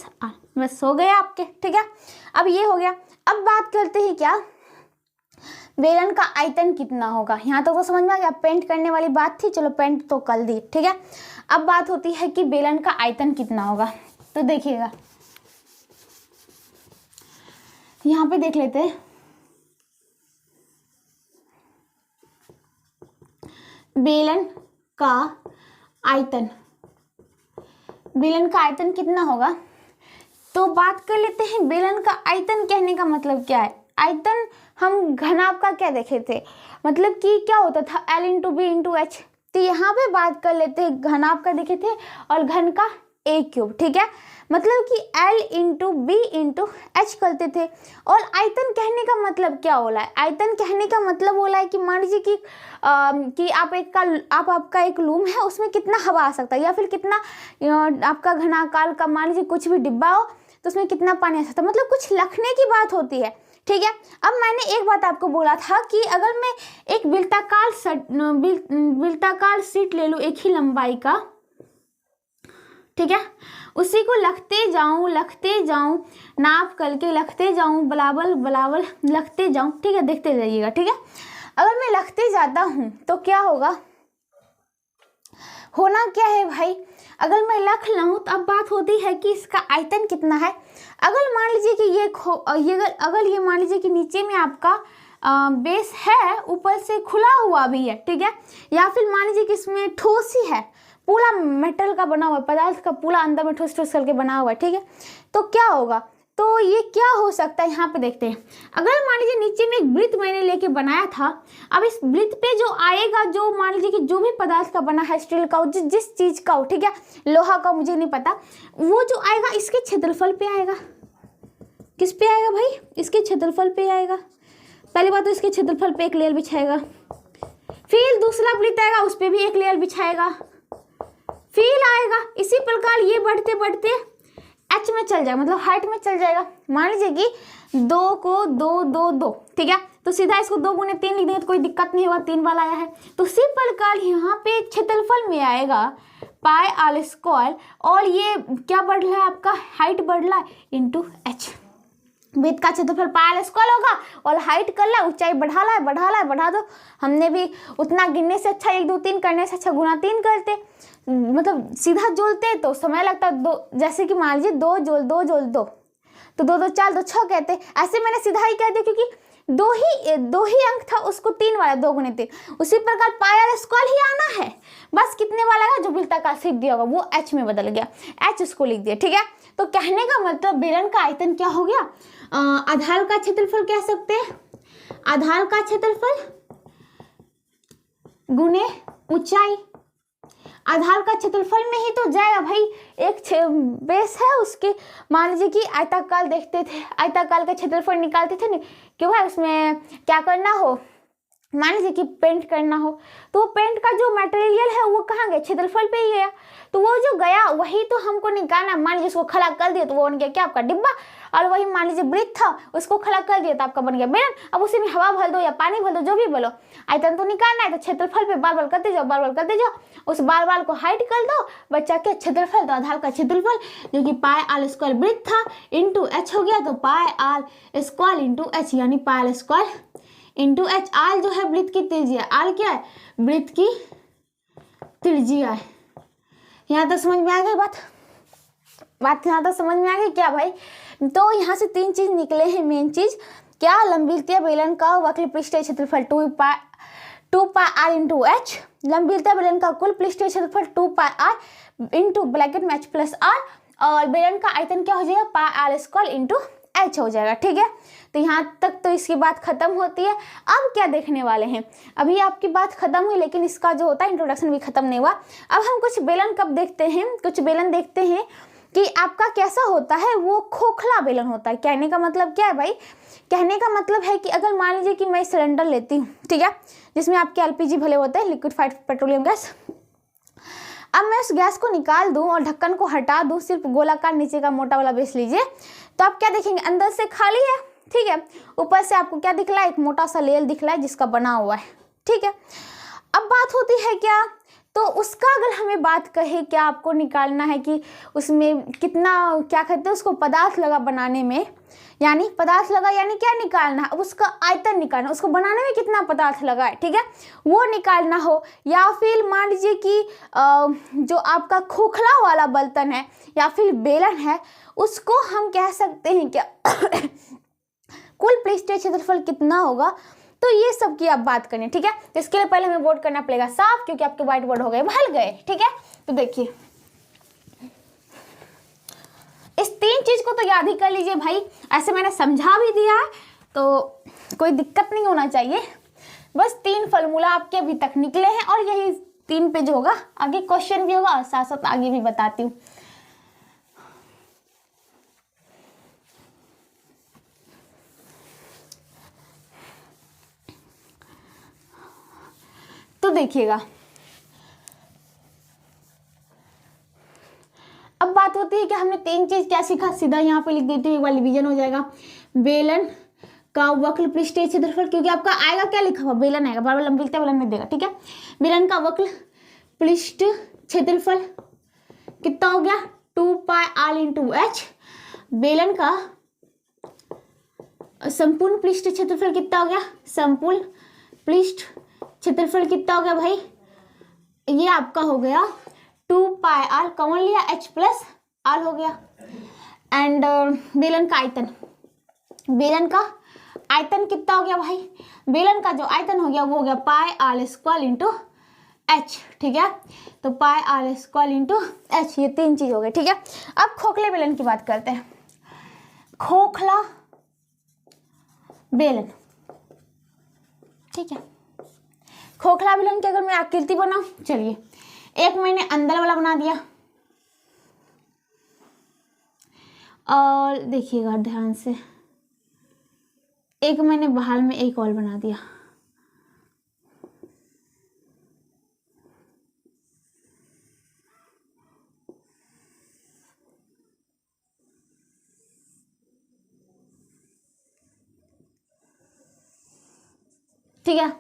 बस हो गया आपके, ठीक है। अब ये हो गया। अब बात करते हैं क्या, बेलन का आयतन कितना होगा। यहाँ तक तो समझ में आ गया, पेंट करने वाली बात थी, चलो पेंट तो कर दी, ठीक है। अब बात होती है कि बेलन का आयतन कितना होगा। तो देखिएगा यहाँ पे देख लेते हैं, बेलन का आयतन कितना होगा। तो बात कर लेते हैं बेलन का आयतन कहने का मतलब क्या है। आयतन हम घनाभ का क्या देखे थे, मतलब कि क्या होता था L×B×H, तो यहाँ पे बात कर लेते हैं घनाभ का देखे थे और घन का a³, ठीक है। मतलब कि L×B×H करते थे। और आयतन कहने का मतलब क्या हो रहा है, आयतन कहने का मतलब हो रहा है कि मान लीजिए कि आपका एक रूम है, उसमें कितना हवा आ सकता है, या फिर कितना आपका घनाकार का मान लीजिए कुछ भी डिब्बा हो तो उसमें कितना पानी आ सकता है, मतलब कुछ रखने की बात होती है, ठीक है। अब मैंने एक बात आपको बोला था कि अगर मैं एक वृत्ताकार शीट ले लूँ एक ही लंबाई का, ठीक है, उसी को रखते जाऊं नाप करके रखते जाऊं, बराबर रखते जाऊं, ठीक है, देखते जाइएगा, ठीक है। अगर मैं रखते जाता हूं तो क्या होगा, होना क्या है भाई, अगर मैं रख लूँ तो अब बात होती है कि इसका आयतन कितना है। अगर मान लीजिए कि अगर ये मान लीजिए कि नीचे में आपका बेस है, ऊपर से खुला हुआ भी है, ठीक है, या फिर मान लीजिए कि इसमें ठोस ही है, पूरा मेटल का बना हुआ पदार्थ का पूरा अंदर में ठोस करके बना हुआ है, ठीक है। तो क्या होगा, तो ये क्या हो सकता है, यहाँ पे देखते हैं। अगर मान लीजिए नीचे में एक वृत्त मैंने लेके बनाया था, अब इस वृत्त पे जो आएगा, जो मान लीजिए कि जो भी पदार्थ का बना है, स्टील का हो, जिस चीज का हो, ठीक है, लोहा का मुझे नहीं पता, वो जो आएगा इसके क्षेत्रफल पे आएगा। किस पे आएगा भाई, इसके क्षेत्रफल पे आएगा। पहली बात तो इसके क्षेत्रफल पे एक लेयर बिछाएगा, फिर दूसरा वृत्त आएगा उस पर भी एक लेयर बिछाएगा, फिर आएगा इसी प्रकार ये बढ़ते बढ़ते एच में चल जाएगा, मतलब हाइट में चल जाएगा। मान लीजिए कि 2 को 2 2 2, ठीक है, तो सीधा इसको 2 × 3 लिख देंगे तो कोई दिक्कत नहीं होगा, 3 बार आया है। तो इसी प्रकार यहाँ पे क्षेत्रफल में आएगा πr², और ये क्या बढ़ रहा है, आपका हाइट बढ़ रहा है, × h। वृत्त का क्षेत्रफल पाई आर स्क्वायर होगा, और हाइट कर ला, ऊंचाई बढ़ा ला, बढ़ा दो। हमने भी उतना गिनने से अच्छा 1 2 3 करने से अच्छा गुना 3 करते, मतलब सीधा जोड़ते तो समय लगता। दो, जैसे कि मान लीजिए 2 जोड़ 2 जोड़ 2, तो 2 2 4 2 6 कहते, ऐसे मैंने सीधा ही कह दिया क्योंकि दो ही अंक था, उसको 3 वाला 2 गुने 3। उसी प्रकार पाई आर स्क्वायर ही आना है, बस कितने वाला है जो वृत्ताकार सीख दिया होगा वो h में बदल गया, h उसको लिख दिया, ठीक है। तो कहने का मतलब बेलन का आयतन क्या हो गया, आधार का क्षेत्रफल कह सकते हैं, आधार का क्षेत्रफल गुने ऊंचाई। आधार का क्षेत्रफल में ही तो जाएगा भाई, एक बेस है उसके, मान लीजिए कि आयताकार देखते थे, आयताकार का क्षेत्रफल निकालते थे ना कि भाई उसमें क्या करना हो, मान लीजिए कि पेंट करना हो, तो वो पेंट का जो मटेरियल है वो कहाँ गया, क्षेत्रफल पे ही गया, तो वो जो गया वही तो हमको निकालना। मान लीजिए उसको खड़ा कर दिया तो वो बन गया क्या, आपका डिब्बा, और वही मान लीजिए वृत्त था, उसको खड़ा कर दिया तो आपका बन गया बेलन। अब उसी में हवा भर दो या पानी भर दो, जो भी बोलो, आयतन तो निकालना है, तो क्षेत्रफल पे बार बार करते जाओ, बार बार करते जाओ, उस बार बार को हाइट कर दो, बच्चा के क्षेत्रफल, तो आधार का क्षेत्रफल जो कि पाई आर स्क्वायर वृत्त था इंटू एच हो गया, तो pi r square into H, यानी pi r square into H. R जो है वृत्त की त्रिज्या, आर क्या है, वृत्त की त्रिज्या है। यहाँ तक समझ में आ गई बात यहाँ तक समझ में आ गई क्या भाई। तो यहाँ से 3 चीज निकले हैं मेन चीज, क्या, लंबवृत्तीय बेलन का वक्र पृष्ठीय क्षेत्रफल 2 पाई आर इंटू एच, लंबवृत्तीय बेलन का कुल पृष्ठीय क्षेत्रफल 2 पाई आर इंटू ब्रैकेट में एच प्लस आर, और बेलन का आयतन क्या हो जाएगा, पाई आर स्क्वायर इंटू एच हो जाएगा, ठीक है। तो यहाँ तक तो इसकी बात खत्म होती है। अब क्या देखने वाले हैं, अभी आपकी बात खत्म हुई लेकिन इसका जो होता है इंट्रोडक्शन भी खत्म नहीं हुआ। अब हम कुछ बेलन कब देखते हैं, कुछ बेलन देखते हैं कि आपका कैसा होता है, वो खोखला बेलन होता है। कहने का मतलब क्या है भाई, कहने का मतलब है कि अगर मान लीजिए कि मैं सिलेंडर लेती हूँ, ठीक है, जिसमें आपके एलपीजी भले होते हैं, लिक्विफाइड पेट्रोलियम गैस। अब मैं उस गैस को निकाल दूं और ढक्कन को हटा दूं, सिर्फ गोलाकार नीचे का मोटा वाला बेस लीजिए, तो आप क्या देखेंगे, अंदर से खाली है, ठीक है, ऊपर से आपको क्या दिख रहा है, एक मोटा सा लेयर दिख रहा है जिसका बना हुआ है, ठीक है। अब बात होती है क्या, तो उसका अगर हमें बात कहे क्या आपको निकालना है कि उसमें कितना, क्या कहते हैं उसको, पदार्थ लगा बनाने में, यानी पदार्थ लगा यानी क्या निकालना है, अब उसका आयतन निकालना, उसको बनाने में कितना पदार्थ लगा है, ठीक है, वो निकालना हो। या फिर मान लीजिए कि जो आपका खोखला वाला बर्तन है या फिर बेलन है, उसको हम कह सकते हैं क्या कुल पृष्ठीय क्षेत्रफल कितना होगा, तो ये सब की आप बात करें, ठीक है। तो इसके लिए पहले हमें बोर्ड करना पड़ेगा साफ, क्योंकि आपके व्हाइट बोर्ड हो गए भर गए, ठीक है। तो देखिए इस 3 चीज को तो याद ही कर लीजिए भाई, ऐसे मैंने समझा भी दिया है तो कोई दिक्कत नहीं होना चाहिए। बस 3 फॉर्मूला आपके अभी तक निकले हैं, और यही 3 पेज होगा, आगे क्वेश्चन भी होगा और साथ साथ आगे भी बताती हूँ। तो देखिएगा, अब बात होती है कि हमने 3 चीज क्या सीखा, सीधा यहाँ पे लिख देती हूँ, एक बार रिवीजन हो जाएगा। बेलन का वक्र पृष्ठीय क्षेत्रफल, क्योंकि आपका आएगा क्या लिखा हुआ, बेलन आएगा, बार बार लंबवृत्तीय बेलन में देगा, ठीक है। बेलन का वक्र पृष्ठ क्षेत्रफल कितना हो गया, 2 पाई आर इंटू एच। बेलन का संपूर्ण पृष्ठ क्षेत्रफल कितना हो गया, संपूर्ण पृष्ठ क्षेत्रफल कितना हो गया भाई, ये आपका हो गया 2 पाई आर, कॉमन लिया एच प्लस आर हो गया। एंड बेलन का आयतन, बेलन का आयतन कितना हो गया भाई, बेलन का जो आयतन हो गया वो हो गया पाई आर स्क्वायर इंटू एच, ठीक है। तो pi r square into H, ये 3 चीज हो गई, ठीक है। अब खोखले बेलन की बात करते हैं। खोखला बेलन, ठीक है, खोखला बेलन की अगर मैं आकृति बनाऊं, चलिए एक मैंने अंदर वाला बना दिया, और देखिएगा ध्यान से, एक मैंने बाहर में एक और बना दिया, ठीक है।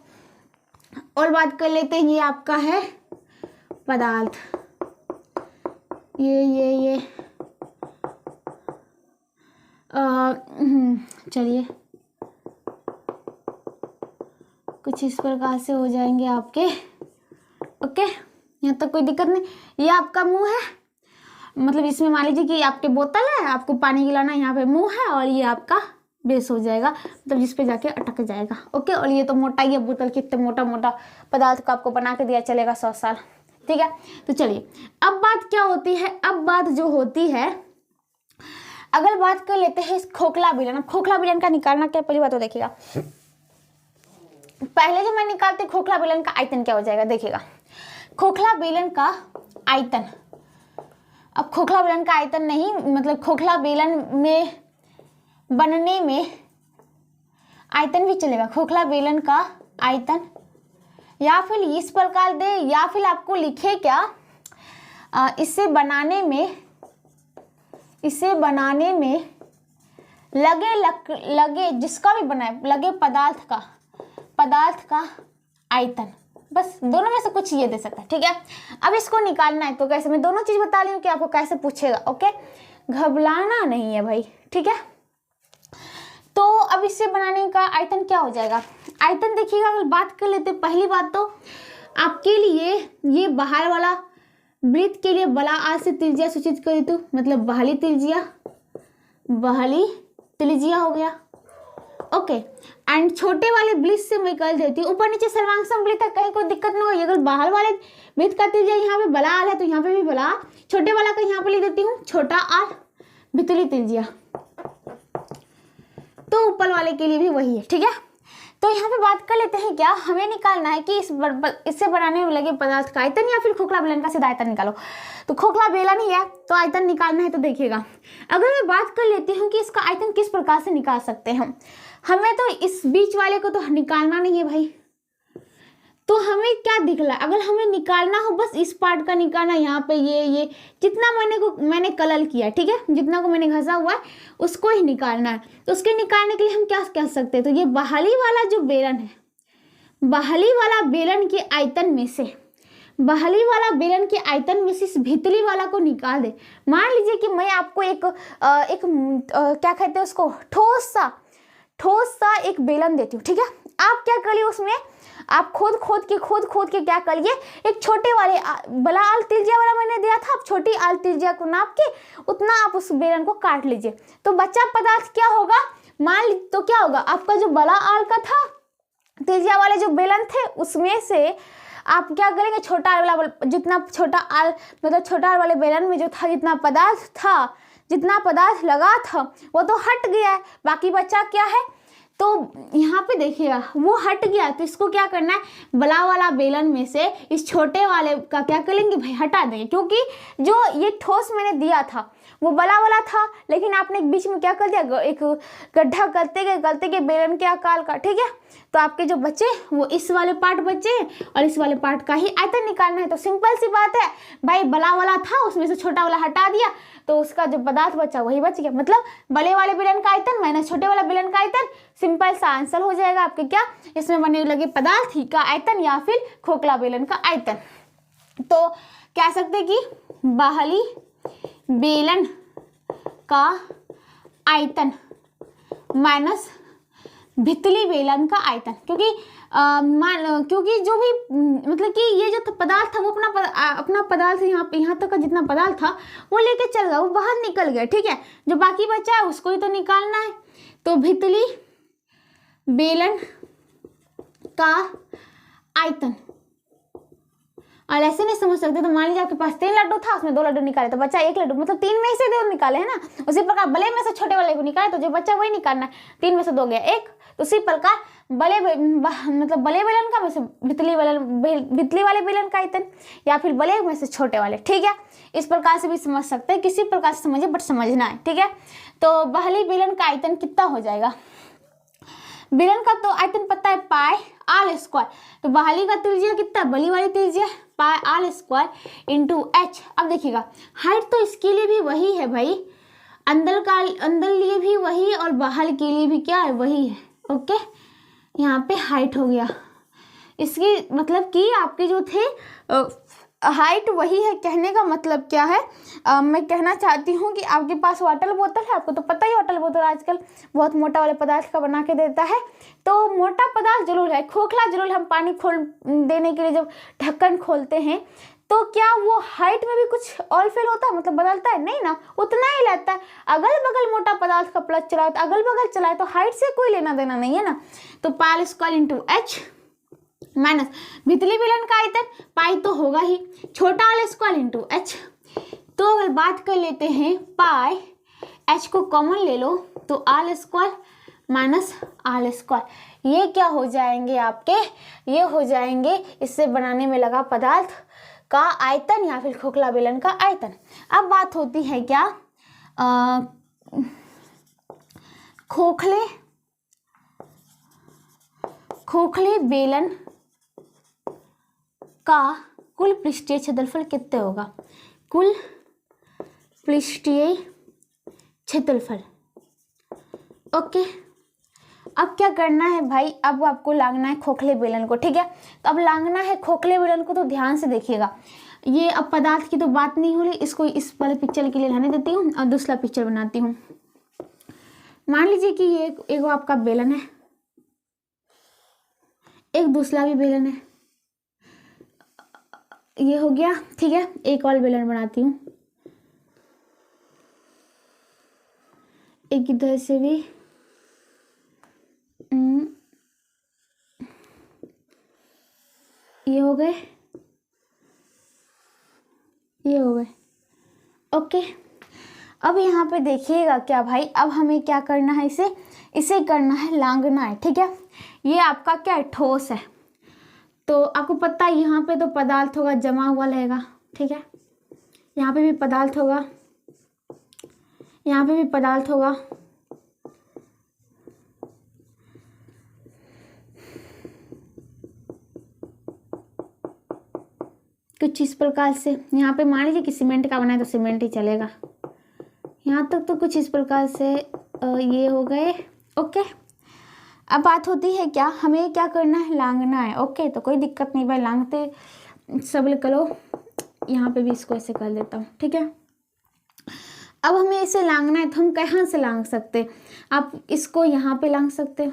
और बात कर लेते हैं, ये आपका है पदार्थ, ये चलिए कुछ इस प्रकार से हो जाएंगे आपके। ओके, यहाँ तक कोई दिक्कत नहीं। ये आपका मुंह है, मतलब इसमें मान लीजिए कि आपके बोतल है, आपको पानी गिलाना, यहाँ पे मुंह है और ये आपका बेस हो जाएगा, मतलब जिस पे जाके अटक जाएगा। ओके, और ये तो मोटा ही है बोतल, कितने मोटा मोटा पदार्थ को आपको बना के दिया चलेगा 100 साल। ठीक है, तो चलिए अब बात क्या होती है, अब बात जो होती है, अगर बात कर लेते हैं खोखला बेलन। खोखला बेलन का निकालना क्या, पहली बात तो देखिएगा, पहले जो मैं निकालती हूँ खोखला बेलन का आयतन क्या हो जाएगा, देखिएगा खोखला बेलन का आयतन। अब खोखला बेलन का आयतन नहीं, मतलब खोखला बेलन में बनने में आयतन भी चलेगा, खोखला बेलन का आयतन, या फिर इस प्रकार दे, या फिर आपको लिखे क्या, इसे बनाने में लगे जिसका भी बनाए लगे पदार्थ का आयतन, बस दोनों में से कुछ ये दे सकता है। ठीक है, अब इसको निकालना है तो कैसे, मैं दोनों चीज बता रही हूँ कि आपको कैसे पूछेगा। ओके, घबराना नहीं है भाई। ठीक है, तो अब इसे बनाने का आयतन क्या हो जाएगा, आयतन देखिएगा, अगर बात कर लेते पहली बात तो आपके लिए ये बाहर वाला वृत्त के लिए बला आज से त्रिज्या सूचित कर देती हूँ, मतलब बहाली त्रिज्या हो गया। ओके, एंड छोटे वाले वृत्त से मैं कर देती हूँ ऊपर नीचे सर्वांग वृत्त है, कहीं कोई दिक्कत नहीं होगी। अगर बाहर वाले वृत्त का त्रिज्या यहाँ पे बला आल है तो यहाँ पे भी बला, छोटे वाला का यहाँ पे लिख देती हूँ छोटा आल भितली त्रिज्या, तो ऊपर वाले के लिए भी वही है। ठीक है, तो यहाँ पे बात कर लेते हैं क्या, हमें निकालना है कि इससे बनाने में लगे पदार्थ का आयतन या फिर खोखला बेलन का सीधा आयतन निकालो। तो खोखला बेलन ही है तो आयतन निकालना है, तो देखिएगा अगर मैं बात कर लेती हूँ कि इसका आयतन किस प्रकार से निकाल सकते हैं, हमें तो इस बीच वाले को तो निकालना नहीं है भाई, तो हमें क्या दिखला, अगर हमें निकालना हो बस इस पार्ट का निकालना, यहाँ पे ये जितना मैंने कलर किया, ठीक है, जितना को मैंने घसा हुआ है उसको ही निकालना है। तो उसके निकालने के लिए हम क्या कह सकते हैं, तो ये बाहरी वाला जो बेलन है, बाहरी वाला बेलन के आयतन में से इस भीतरी वाला को निकाल दे। मान लीजिए कि मैं आपको एक क्या कहते हैं उसको, ठोस सा एक बेलन देती हूँ। ठीक है, आप क्या करिए उसमें, आप खोद के क्या करिए, एक छोटे वाले बड़ा आल त्रिज्या वाला मैंने दिया था, आप छोटी आल त्रिज्या को नाप के उतना आप उस बेलन को काट लीजिए, तो बचा पदार्थ क्या होगा, तो क्या होगा, आपका जो बड़ा आल का था त्रिज्या वाले जो बेलन थे उसमें से आप क्या करेंगे, छोटा आल वाला, जितना छोटा आल मतलब छोटा आल वाले बेलन में जो था जितना पदार्थ लगा था वो तो हट गया है, बाकी बचा क्या है, तो यहाँ पे देखिएगा वो हट गया, तो इसको क्या करना है, बड़ा वाला बेलन में से इस छोटे वाले का क्या करेंगे भाई, हटा देंगे, क्योंकि जो ये ठोस मैंने दिया था वो बड़ा वाला था, लेकिन आपने एक बीच में क्या कर दिया, एक गड्ढा करते गए बेलन के आकार का। ठीक है, तो आपके जो बचे वो इस वाले पार्ट बचे और इस वाले पार्ट का ही आयतन निकालना है। तो सिंपल सी बात है भाई, बड़ा वाला था उसमें से छोटा वाला हटा दिया तो उसका जो पदार्थ बचा वही बच गया, मतलब बड़े वाले बेलन का आयतन माइनस छोटे वाला बेलन का आयतन, सिंपल सा आंसर हो जाएगा आपके क्या, इसमें बनने लगे पदार्थ ही का आयतन या फिर खोखला बेलन का आयतन। तो कह सकते कि बाहरी बेलन का आयतन माइनस भितली बेलन का आयतन, क्योंकि जो भी मतलब कि ये जो पदार्थ था वो अपना पदार्थ यहाँ तक का जितना पदार्थ था वो लेके चल गया, वो बाहर निकल गया। ठीक है, जो बाकी बचा है उसको ही तो निकालना है, तो भितली बेलन का आयतन। और ऐसे नहीं समझ सकते, तो मान लीजिए आपके पास 3 लड्डू था, उसमें 2 लड्डू निकाले तो बचा 1 लड्डू, मतलब 3 में से 2 निकाले है ना, उसी प्रकार बड़े में से छोटे वाले को निकाले तो जो बच्चा वही निकालना है, 3 में से 2 गया 1, तो उसी प्रकार बड़े बेलन का में से भितली वाले बेलन का आयतन या फिर बड़े में से छोटे वाले। ठीक है, इस प्रकार से भी समझ सकते हैं, किसी प्रकार से समझिए बट समझना है। ठीक है, तो बाहरी बेलन का आयतन कितना हो जाएगा, बेलन का तो आयतन पता है पाई आल स्क्वायर, तो बाहरी का त्रिज्या कितना, बड़ी वाली त्रिज्या पाई आल स्क्वायर इंटू एच। अब देखिएगा हाइट तो इसके लिए भी वही है भाई, अंदर लिए भी वही और बाहर के लिए भी क्या है वही है। ओके, यहाँ पे हाइट हो गया, इसकी मतलब कि आपके जो थे हाइट वही है, कहने का मतलब क्या है, मैं कहना चाहती हूँ कि आपके पास वाटर बोतल है, आपको तो पता ही वाटर बोतल आजकल बहुत मोटा वाले पदार्थ का बना के देता है, तो मोटा पदार्थ जरूर है, खोखला जरूर। हम पानी खोल देने के लिए जब ढक्कन खोलते हैं तो क्या वो हाइट में भी कुछ ऑल फेल होता है, मतलब बदलता है? नहीं ना, उतना ही रहता है। अगल बगल मोटा पदार्थ का प्लस चला है तो अगल बगल चला है, तो हाइट से कोई लेना देना नहीं है ना। तो pi square into H minus भितली बेलन का आयतन पाई तो होगा ही, छोटा आल स्क्वायर इंटू एच। तो अगर बात कर लेते हैं पाई, एच को कॉमन ले लो तो आल स्क्वायर माइनस आल स्क्वायर, ये क्या हो जाएंगे आपके, ये हो जाएंगे इससे बनाने में लगा पदार्थ का आयतन या फिर खोखला बेलन का आयतन। अब बात होती है क्या, खोखले बेलन का कुल पृष्ठीय क्षेत्रफल कितने होगा, कुल पृष्ठीय क्षेत्रफल। ओके, अब क्या करना है भाई, अब आपको लांघना है खोखले बेलन को, ठीक है। तो अब लांघना है खोखले बेलन को, तो ध्यान से देखिएगा। ये अब पदार्थ की तो बात नहीं हो रही, इसको इस वाले पिक्चर के लिए रहने देती हूँ और दूसरा पिक्चर बनाती हूँ। मान लीजिए कि ये एक आपका बेलन है, एक दूसरा भी बेलन है, ये हो गया, ठीक है। एक और बेलन बनाती हूँ, एक इधर से भी, ये हो गए, ये हो गए। ओके, अब यहाँ पे देखिएगा क्या भाई, अब हमें क्या करना है, इसे करना है, लांघना है, ठीक है। ये आपका क्या है, ठोस है, तो आपको पता है यहाँ पे तो पदार्थ होगा, जमा हुआ रहेगा, ठीक है। यहाँ पे भी पदार्थ होगा, यहाँ पे भी पदार्थ होगा, कुछ इस प्रकार से। यहाँ पे मान लीजिए कि सीमेंट का बना है तो सीमेंट ही चलेगा, यहाँ तक तो कुछ इस प्रकार से ये हो गए। ओके, अब बात होती है क्या, हमें क्या करना है, लांघना है। ओके, तो कोई दिक्कत नहीं भाई, लांघते सब करो। यहाँ पे भी इसको ऐसे कर देता हूँ, ठीक है। अब हमें इसे लांघना है, तो हम कहाँ से लांघ सकते, आप इसको यहाँ पे लांघ सकते हो,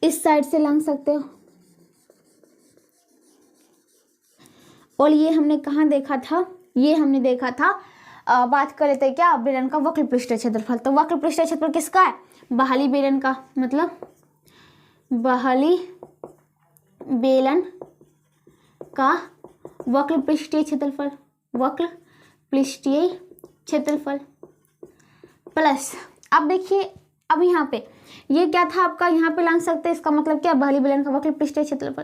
इस साइड से लांघ सकते हो, और ये हमने कहाँ देखा था, ये हमने देखा था, बात कर लेते हैं क्या, बेलन का वक्र पृष्ठीय क्षेत्रफल। तो वक्र पृष्ठीय क्षेत्रफल किसका है, बाहरी बेलन का, मतलब बाहरी बेलन का वक्र पृष्ठीय क्षेत्रफल, वक्र पृष्ठीय क्षेत्रफल प्लस, अब देखिए, अब यहाँ पे ये क्या था आपका, यहाँ पे लांघ सकते हैं, इसका मतलब क्या, बाहरी बेलन का वक्र पृष्ठीय क्षेत्रफल।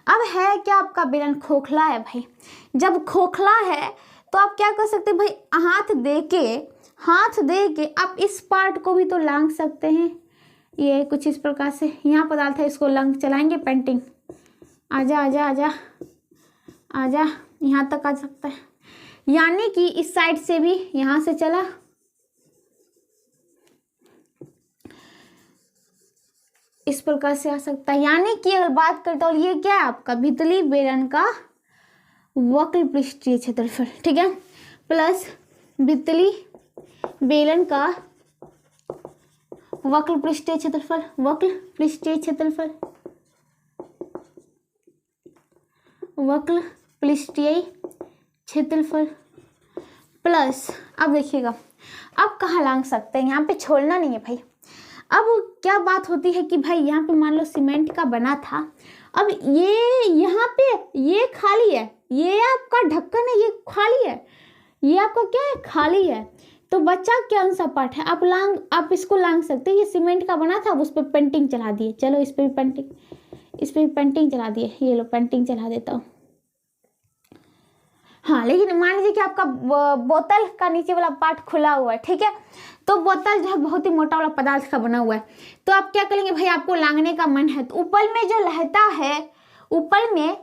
अब है क्या, आपका बेलन खोखला है भाई, जब खोखला है तो आप क्या कर सकते हैं भाई, हाथ दे के आप इस पार्ट को भी तो लांघ सकते हैं, ये कुछ इस प्रकार से। यहाँ पदार्थ है, इसको लांघ चलाएंगे, पेंटिंग, आजा आजा आजा आजा, यहाँ तक आ सकता है, यानी कि इस साइड से भी यहाँ से चला, इस प्रकार से आ सकता है। यानी कि अगर बात करते हैं, और ये क्या है आपका भितली बेलन का वक्र पृष्ठीय क्षेत्रफल, ठीक है, प्लस भितली बेलन का वक्र पृष्ठीय क्षेत्रफल, वक्र पृष्ठीय क्षेत्रफल, वक्र पृष्ठीय क्षेत्रफल प्लस, अब देखिएगा, अब कहाँ लांघ सकते हैं, यहाँ पे छोड़ना नहीं है भाई। अब क्या बात होती है कि भाई यहाँ पे मान लो सीमेंट का बना था, अब ये यहाँ पे ये खाली है, ये आपका ढक्कन है, ये खाली है, ये आपका क्या है, खाली है, तो बच्चा कौन सा पार्ट है, आप इसको लांघ सकते हैं। ये सीमेंट का बना था, अब उस पर पेंटिंग चला दिए, चलो इस पर भी पेंटिंग, इस पर भी पेंटिंग चला दिए, ये लो पेंटिंग चला देता हूँ। हाँ, लेकिन मान लीजिए कि आपका बोतल का नीचे वाला पार्ट खुला हुआ है, ठीक है, तो बोतल जो है बहुत ही मोटा वाला पदार्थ का बना हुआ है, तो आप क्या करेंगे भाई, आपको लांघने का मन है, तो ऊपर में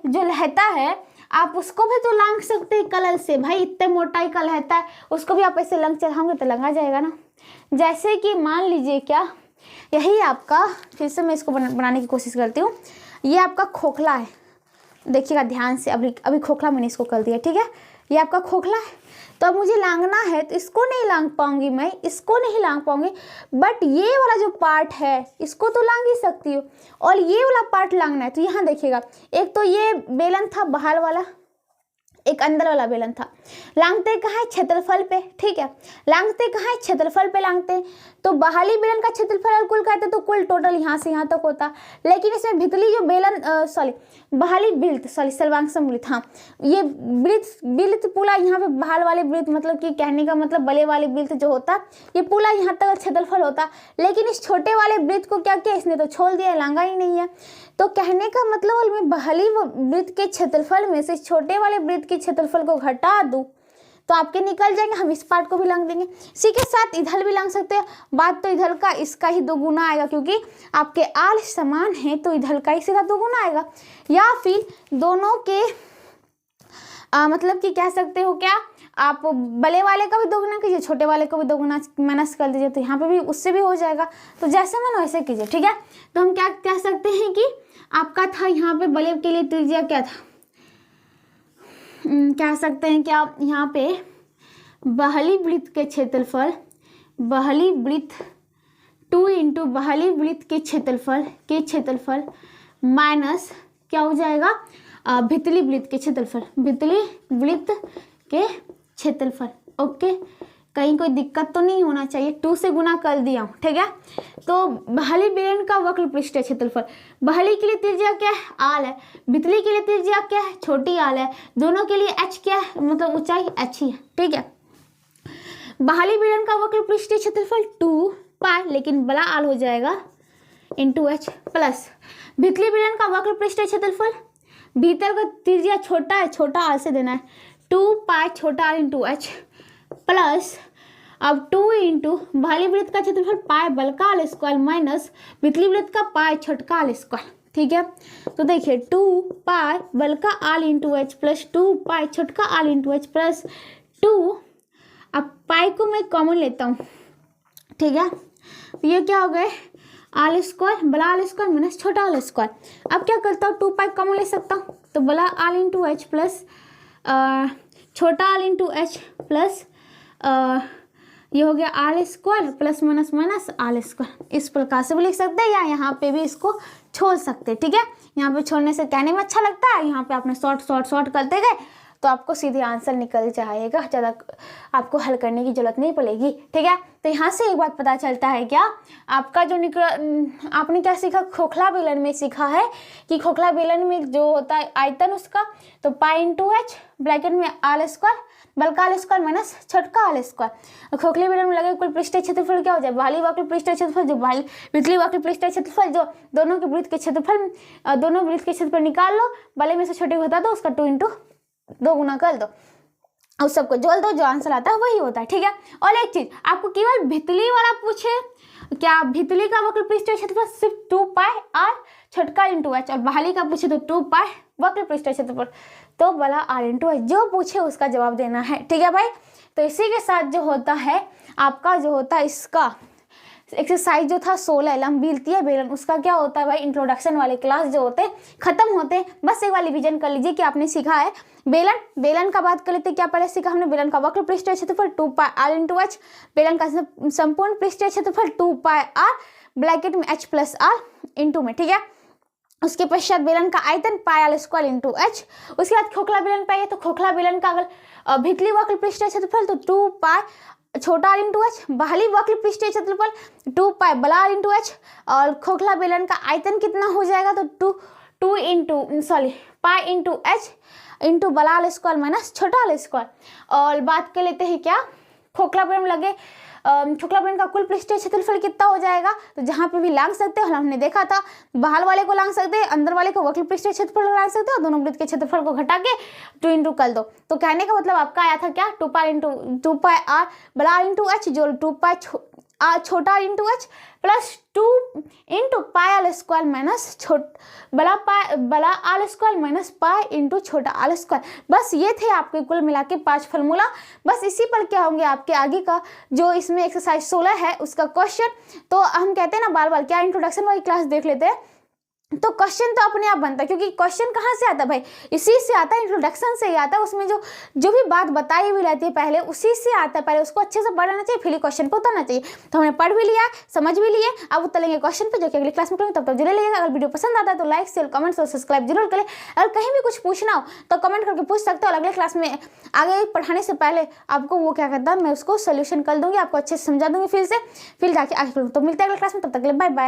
जो लहता है आप उसको भी तो लांघ सकते हैं कलर से, भाई इतने मोटाई का लहता है, उसको भी आप ऐसे लंघ चढ़ाओगे तो लंघा जाएगा ना। जैसे कि मान लीजिए क्या, यही आपका, फिर से मैं इसको बनाने की कोशिश करती हूँ। ये आपका खोखला है, देखिएगा ध्यान से, अभी खोखला मैंने इसको कर दिया, ठीक है। ये आपका खोखला है, तो अब मुझे लांघना है, तो इसको नहीं लांघ पाऊंगी मैं, इसको नहीं लांघ पाऊंगी, बट ये वाला जो पार्ट है इसको तो लांघ ही सकती हूँ, और ये वाला पार्ट लांघना है। तो यहाँ देखिएगा, एक तो ये बेलन था बाहर वाला, एक अंदर वाला बेलन था। लांघते कहाँ है? क्षेत्रफल पे, ठीक है। लांघते कहाँ है? क्षेत्रफल पे लांघते। तो बाहरी बेलन का क्षेत्रफल कुल कहते तो कुल टोटल यहाँ से यहाँ तक होता, लेकिन इसमें भीतरी जो बेलन बाहरी वृत्त सर्वांग समृत, हाँ ये वृत्त पूरा यहाँ पे बाहर वाले वृत्त, मतलब कि कहने का मतलब बड़े वाले वृत्त जो होता ये पूरा यहाँ तक क्षेत्रफल होता, लेकिन इस छोटे वाले वृत्त को क्या किया इसने? तो छोड़ दिया, लांघा ही नहीं है। तो कहने का मतलब मैं बाहरी वृत्त के क्षेत्रफल में से छोटे वाले वृत्त के क्षेत्रफल को घटा दूं तो आपके निकल जाएंगे। हम इस पार्ट को भी लांघ देंगे, इसी के साथ इधर भी लांघ सकते हैं। बात तो इधर का इसका ही दोगुना आएगा, क्योंकि आपके आल समान है तो इधर का ही सीधा दोगुना आएगा। या फिर दोनों के मतलब कि कह सकते हो क्या, आप बड़े वाले का भी दोगुना कीजिए, छोटे वाले को भी दोगुना माइनस कर दीजिए, तो यहाँ पे भी उससे भी हो जाएगा। तो जैसे मन वैसे कीजिए, ठीक है। तो हम क्या कह सकते हैं कि आपका था यहाँ पे बड़े के लिए त्रिज्या क्या था, कह सकते हैं कि आप यहाँ पे बाहरी वृत्त के क्षेत्रफल, बाहरी वृत्त 2 इंटू बाहरी वृत्त के क्षेत्रफल माइनस क्या हो जाएगा, भीतरी वृत्त के क्षेत्रफल, भीतरी वृत्त के क्षेत्रफल। ओके, कहीं कोई दिक्कत तो नहीं होना चाहिए। 2 से गुना कर दिया हूँ, ठीक है। तो बाहरी बेलन का वक्र पृष्ठ क्षेत्रफल, बाहरी के लिए त्रिज्या क्या है? आल है। भीतरी के लिए त्रिज्या क्या है? छोटी आल है। दोनों के लिए h क्या है? मतलब ऊंचाई h ही है, ठीक है। बाहरी बेलन का वक्र पृष्ठ क्षेत्रफल 2 पाई, लेकिन बड़ा आल हो जाएगा इंटू h प्लस भीतरी बेलन का वक्र पृष्ठ क्षेत्रफल, भीतर का त्रिज्या छोटा है, छोटा आल से देना है, 2 पाई छोटा आल इंटू h प्लस अब 2 इंटू बाहरी वृत्त का क्षेत्रफल पाई बल्का आल स्क्वायर माइनस भीतरी वृत्त का पाई छोटका आल स्क्वायर, ठीक है। तो देखिए 2 पाई बल्का आल इंटू एच प्लस 2 पाई छोटका आल इंटू एच प्लस 2। अब पाई को मैं कॉमन लेता हूँ, ठीक है। तो ये क्या हो गए, आल स्क्वायर बड़ा आल स्क्वायर माइनस छोटा आल स्क्वायर। अब क्या करता हूँ, 2 पाई कॉमन ले सकता हूँ, तो बड़ा आल इंटू एच प्लस छोटा आल इंटू एच प्लस ये हो गया आल स्क्वायर प्लस माइनस माइनस आल स्क्वायर। इस प्रकार से भी लिख सकते हैं, या यहाँ पे भी इसको छोड़ सकते हैं, ठीक है। यहाँ पे छोड़ने से कहने में अच्छा लगता है, यहाँ पे आपने शॉर्ट करते गए तो आपको सीधे आंसर निकल जाएगा, ज़्यादा आपको हल करने की जरूरत नहीं पड़ेगी, ठीक है। तो यहाँ से एक बात पता चलता है क्या, आपका जो आपने क्या सीखा, खोखला बेलन में सीखा है कि खोखला बेलन में जो होता है आयतन उसका, तो पाई इंटू एच ब्रैकेट में आल स्क्वायर बल्का आल स्क्वायर माइनस छोटका आल स्क्वायर। खोखले बेलन में लगे कुल पृष्ठीय क्षेत्रफल क्या हो जाए, बाहरी वक्र पृष्ठीय क्षेत्रफल जो भीतरी वक्र पृष्ठीय क्षेत्रफल जो दोनों के वृत्त के क्षेत्रफल, दोनों वृत्त के क्षेत्रफल निकाल लो, बड़े में से छोटे को हटा दो, उसका 2 इंटू 2 गुना कर दो, उस सबको जोड़ दो, जो आंसर आता है वही होता है, ठीक है। और एक चीज आपको केवल भीतरी वाला पूछे, क्या भीतरी का वक्र पृष्ठीय क्षेत्रफल सिर्फ 2 पाई आर छोटका इंटू एच, और बाहरी का पूछे तो 2 पाई वक्र पृष्ठीय क्षेत्रफल तो बड़ा आर इंटू एच, जो पूछे उसका जवाब देना है, ठीक है भाई। तो इसी के साथ जो होता है आपका जो होता है इसका एक्सरसाइज जो था 16 लंबीलतीय बेलन, उसका क्या होता है भाई, इंट्रोडक्शन वाले क्लास जो होते हैं खत्म होते हैं। बस एक बार रिवीजन कर लीजिए कि आपने सीखा है बेलन का बात कर लेते हैं। क्या पहले सीखा हमने, बेलन का वक्र पृष्ठीय क्षेत्रफल 2 पाई आर इंटू एच, बेलन का संपूर्ण पृष्ठीय क्षेत्रफल 2 पाई आर ब्रैकेट में एच प्लस आर इंटू में, ठीक है। उसके पश्चात बेलन का आयतन पाई आल स्क्वायर इंटू एच। उसके बाद खोखला बेलन पाइए, तो खोखला बेलन का अगर भीतरी वक्र पृष्ठीय क्षेत्रफल तो 2 पाई छोटा आर इंटू एच, बाहरी वक्र पृष्ठीय क्षेत्रफल 2 पाई बड़ा आर इंटू एच, और खोखला बेलन का आयतन कितना हो जाएगा, तो 2 into pi into H into बड़ा आल स्क्वायर माइनस छोटा आल स्क्वायर। और बात कर लेते हैं क्या, खोखला बेलन लगे खोखला बेलन का कुल पृष्ठीय क्षेत्रफल कितना हो जाएगा, तो जहाँ पे भी लांघ सकते हो, हमने देखा था बाहर वाले को लांघ सकते हैं, अंदर वाले को वक्र पृष्ठीय क्षेत्रफल लांघ सकते हो, दोनों वृत्त के क्षेत्रफल को घटा के 2 इंटू कर दो। तो कहने का मतलब आपका आया था क्या, 2 पाई आर बड़ा आर इंटू एच, जो 2 पाई छोटा R into H plus 2 into pi L square minus बड़ा L square minus pi into छोटा आल स्क्वायर। बस ये थे आपके कुल मिला के 5 फॉर्मूला। बस इसी पर क्या होंगे आपके आगे का जो इसमें एक्सरसाइज 16 है उसका क्वेश्चन। तो हम कहते हैं ना बार बार क्या, इंट्रोडक्शन वाली क्लास देख लेते हैं, तो क्वेश्चन तो अपने आप बनता है, क्योंकि क्वेश्चन कहाँ से आता है भाई, इसी से आता है, इंट्रोडक्शन से ही आता है। उसमें जो भी बात बताई हुई रहती है पहले उसी से आता है, पहले उसको अच्छे से पढ़ना चाहिए, फिर क्वेश्चन पे उतरना चाहिए। तो हमने पढ़ भी लिया, समझ भी लिए, अब उतरेंगे क्वेश्चन पे, जो कि अगली क्लास में करेंगे। तब तक जरूर लीजिएगा। अगर वीडियो पसंद आता है तो लाइक शेयर कमेंट्स और सब्सक्राइब जरूर करें। अगर कहीं भी कुछ पूछना हो तो कमेंट करके पूछ सकते हो, और अगले क्लास में आगे पढ़ाने से पहले आपको वो क्या करता है, मैं उसको सोल्यूशन कर दूंगी, आपको अच्छे से समझा दूंगी फिर जाके आगे। तो मिलते हैं अगले क्लास में, तब तक के लिए बाय बाय।